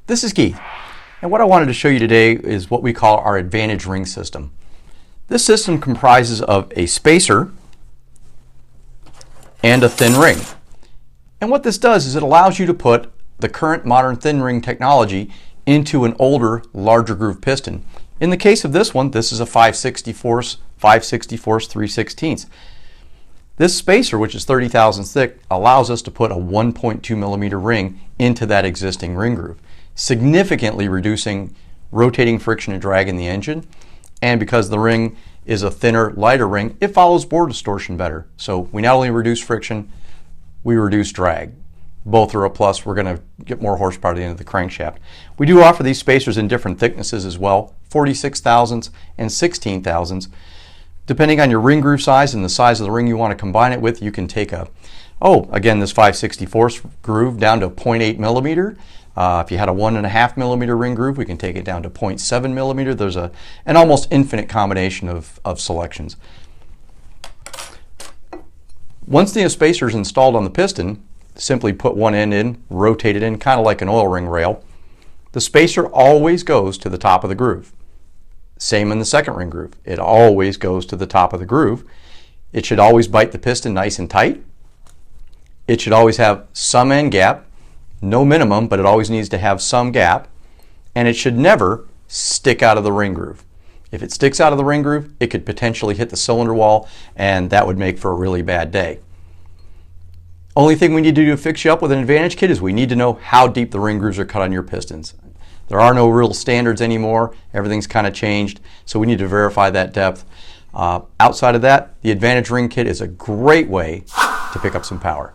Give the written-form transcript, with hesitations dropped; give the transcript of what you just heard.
This is Keith, and what I wanted to show you today is what we call our Advantage ring system. This system comprises of a spacer and a thin ring. And what this does is it allows you to put the current modern thin ring technology into an older, larger groove piston. In the case of this one, this is a 5/64 3/16. This spacer, which is 30 thousandths thick, allows us to put a 1.2 millimeter ring into that existing ring groove, significantly reducing rotating friction and drag in the engine. And because the ring is a thinner, lighter ring, it follows bore distortion better. So we not only reduce friction, we reduce drag. Both are a plus. We're going to get more horsepower at the end of the crankshaft. We do offer these spacers in different thicknesses as well, 46 thousandths and 16 thousandths. Depending on your ring groove size and the size of the ring you want to combine it with, you can take this 5/64 groove down to 0.8 millimeter. If you had a 1.5 millimeter ring groove, we can take it down to 0.7 millimeter. There's an almost infinite combination of selections. Once the spacer is installed on the piston, simply put one end in, rotate it in, kind of like an oil ring rail. The spacer always goes to the top of the groove. Same in the second ring groove. It always goes to the top of the groove. It should always bite the piston nice and tight. It should always have some end gap, no minimum, but it always needs to have some gap. And it should never stick out of the ring groove. If it sticks out of the ring groove, it could potentially hit the cylinder wall, and that would make for a really bad day. Only thing we need to do to fix you up with an Advantage kit is we need to know how deep the ring grooves are cut on your pistons. There are no real standards anymore. Everything's kind of changed, so we need to verify that depth. Outside of that, the Advantage ring kit is a great way to pick up some power.